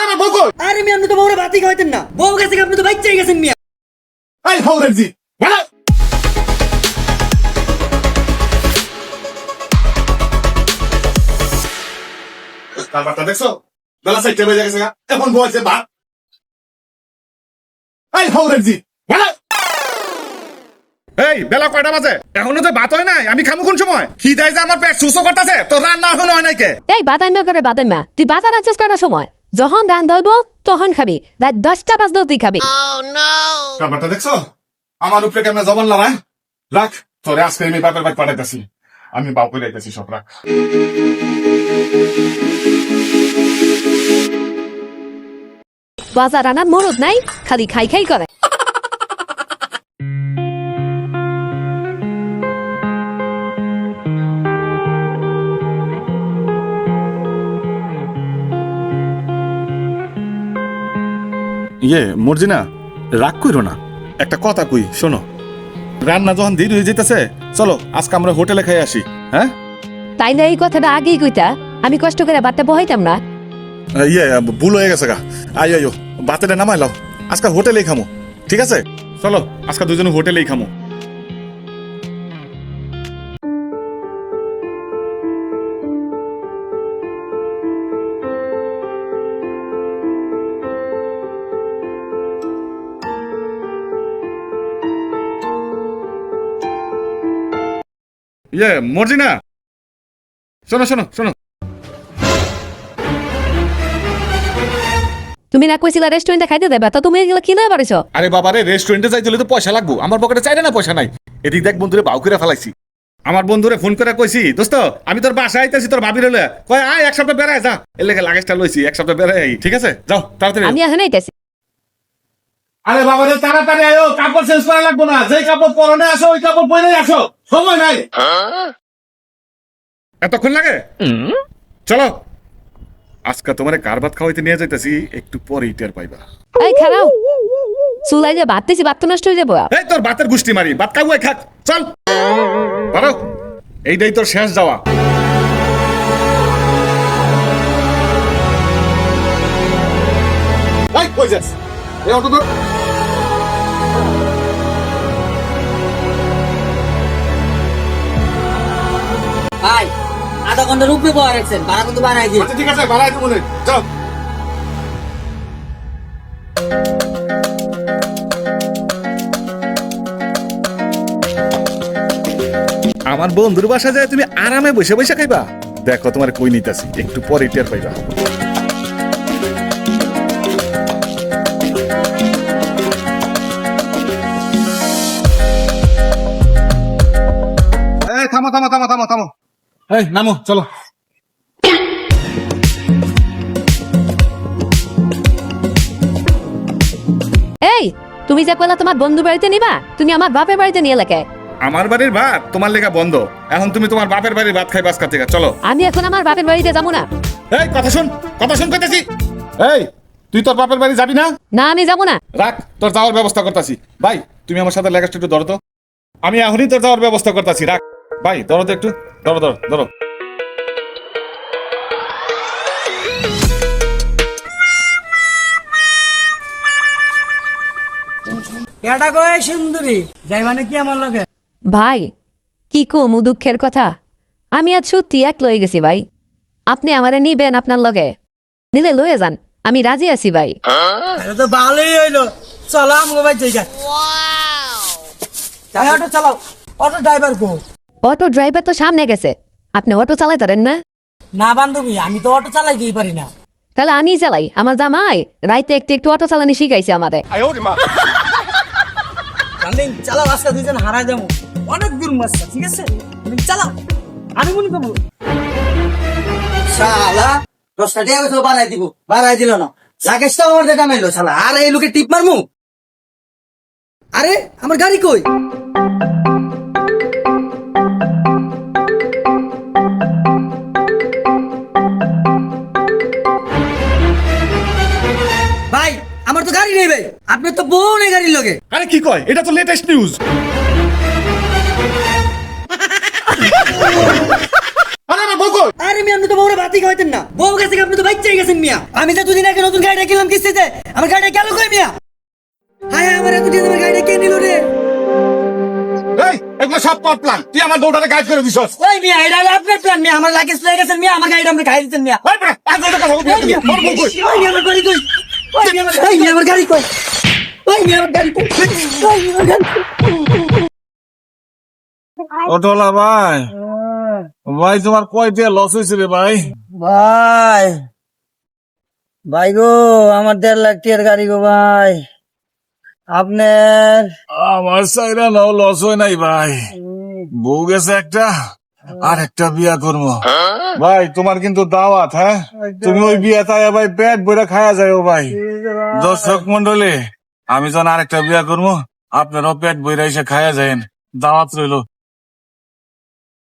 আমার বউ কই? আরে মিয়া আপনি তো বউরে ভাতই খাওয়াইতেন না, বউ গেছে আপনি তো বাচ্চাই গেছেন মিয়া। এই হাউরের জি ভালো তারপরটা দেখছো বেলা 4টা বেজে গেছে এখন বলছে ভাত। এই হাউরের জি ভালো এই বেলা কয়টা বাজে এখনো তো ভাত হয় নাই আমি খামু কোন সময় কি দেয় যে আমার পেট সুসো করতেছে তো রান্না এখনো হয় নাই কে এই বাদাইমা করে বাদাইমা তুই বাজার আনছিস করার সময় যখন রান ধরব তখন খাবি রাত 10টা বাজলেও তুই খাবি। ব্যাপারটা দেখছো আমার উপরে কেমন জবান লড়াই রাখ তোরে আজকে আমি বাপের বাড়ি পাঠাইতেছি আমি বাপ করে যাইতেছি সব রাখ বাজার আনার মরদ নাই খালি খাই খাই করে। মর্জিনা রাগ কইরো না একটা কথা কই শোনো রান্না যখন দেরি হয়ে যেতেছে চলো আজকে আমরা হোটেলে খাই আসি হ্যাঁ তাইলে এই কথাটা আগেই কইতা আমি কষ্ট করে বাদটা বহাইতাম না। ভুল হয়ে গেছে গা আইও বাতেটা নামাই লাও আজকে হোটেলেই খামো ঠিক আছে চলো আজকে দুজনে হোটেলেই খামো মর্জিনা শোনো শোনো শোনো তুমি না কইছিলা রেস্টুরেন্টে খাইতে দেবা তা তুমি এগুলো কিনে পারিছো। আরে বাবারে রেস্টুরেন্টে যাইতে হলে তো পয়সা লাগবো আমার পকেটে চাইলে না পয়সা নাই এদিক দেখ বন্ধুরে বাউ করে ফেলাইছি আমার বন্ধুরে ফোন করে কইছি দোস্ত আমি তোর বাসায় আইতেছি তোর ভাবির হলে কয় আয় এক সপ্তাহ বেড়ায় যা এর লেগে লাগেজটা লইছি এক সপ্তাহ বেড়ায় আই ঠিক আছে যাও তাড়াতাড়ি আমি এখন আইতাছি। আরে বাবারে তাড়াতাড়ি আয়ো কাপড় চেঞ্জ করা লাগবো না যেই কাপড় পরনে আসো ওই কাপড় পরে আসো সময় নাই এতক্ষণ লাগে চলো আজকে তোমারে কার ভাত খাওয়াইতে নিয়ে যাইতেছি একটু পরে টের পাইবা এই খারাও চুলাই যে ভাত দিছি ভাত তো নষ্ট হয়ে যাবো। এই তোর ভাতের গুষ্টি মারি ভাত খাওয়াই খাক চল পারো এইটাই তোর শেষ যাওয়া এই কই যাস এই অটো তো ভাই আধা ঘন্টার উপরে বয়া রাখছেন, ভাড়া কিন্তু বাড়াই দিয়ে। আচ্ছা ঠিক আছে বাড়াই দেবো নে যাও আমার বন্ধুর বাসা যায় তুমি আরামে বসে বসে খাইবা দেখো তোমার কই নিতেছি একটু পরে টের পাইবা এই থামো থামো থামো থামো থামো এই নামো চলো এই তুমি যে কইলা তোমার বন্ধু বাড়িতে নিবা তুমি আমার বাপের বাড়িতে নিয়ে লেকে। আমার বাড়ির ভাত তোমার লেখা বন্ধ এখন তুমি তোমার বাপের বাড়ির ভাত খাইবা আজকে থেকে চলো আমি এখন আমার বাপের বাড়িতে যাবো না। এই কথা শুন কইতাছি এই তুই তোর বাপের বাড়ি যাবি না না আমি যাবো না। রাখ তোর যাওয়ার ব্যবস্থা করতেছি ভাই তুমি আমার সাথে লেখাটা একটু ধরো তো আমি এখনই তোর যাওয়ার ব্যবস্থা করতেছি রাখ ভাই ধরো তো একটু ধরো ধরো ধরো এটা কয় সুন্দরী যাই মানে কি আমার লগে? ভাই কি কমু দুঃখের কথা আমি আজ সত্যি এক লয়ে গেছি ভাই আপনি আমারে নিবেন আপনার লগে নিলে লয়ে যান আমি রাজি আছি ভাই। এটা তো ভালোই হইলো, চলো আমগো ভাই জায়গা। তাই অটো চালাও, অটো ড্রাইভার কো? অটো ড্রাইভার তো সামনে গেছে আপনি অটো চালাই পারেন না? না বান্ধবী আমি তো অটো চালাইতেই পারি না। তাহলে আমি চালাই আমার জামাই রাইতে একটু একটু অটো চালানি শিখাইছে আমাদের। জানেন চালাও আজকে দুইজন হারাই যাবো অনেক দূর মাছটা ঠিক আছে চালাও আমি মনে করবো শালা 10টা টাকা তো বাড়াই দিল না লাগেজটা আমার দেখা মাইলো শালা আর এই লোকে টিপ মারমু আরে আমার গাড়ি কই ভাই আমার তো গাড়ি নেই ভাই আপনার তো বউ নেই গাড়ির লগে আরে কি কয় এটা তো লেটেস্ট নিউজ আরে আমার বউ কই আরে মিয়া আপনি তো বউরে বাতি খাইতেন না, বউ গেছে আপনি তো বাইচ্চাই গেছেন মিয়া। আমি তো দুদিন আগে নতুন গাড়িটা কিনলাম কিস্তিতে, আমার গাড়িটা গেল কই মিয়া? হায় হায়, আমার এতদিন আমার গাড়িটা কে নিল রে? এই এগুলো সব পর প্ল্যান তুই আমার বউটারে গাইড করে দিছস ওই মিয়া এটা হলো আপনার প্ল্যান মিয়া, আমার লাগেজ লয়ে গেছেন মিয়া, আমার গাড়িটা আপনি খাই দিতেন মিয়া। এই বেটা, আজ এটা কথা বলবি না। তোর বউ কই? ওই মিয়া আমার গাড়ি কই? ওই মিয়া আমার গাড়ি কই? ওই মিয়া আমার গাড়ি কই? ওই মিয়া আমার গাড়ি কই? অটোলা ভাই, ভাই তোমার কয়টা লস হয়েছে রে ভাই? ভাই ভাই গো, আমার 1.5 লাখ টাকার গাড়ি গো ভাই। আপনার আমার সাইরা নাও লস হয় নাই ভাই, বউ গেছে একটা, আর একটা বিয়া করবো ভাই। তোমার কিন্তু দাওয়াত, হ্যাঁ তুমি ওই বিয়া তাই ভাই পেট বইরা খায়া যাও ভাই। দর্শক মন্ডলী, আমি যখন আরেকটা বিয়া করবো আপনারাও পেট বইরা এসে খায়া যায়েন, দাওয়াত রইলো।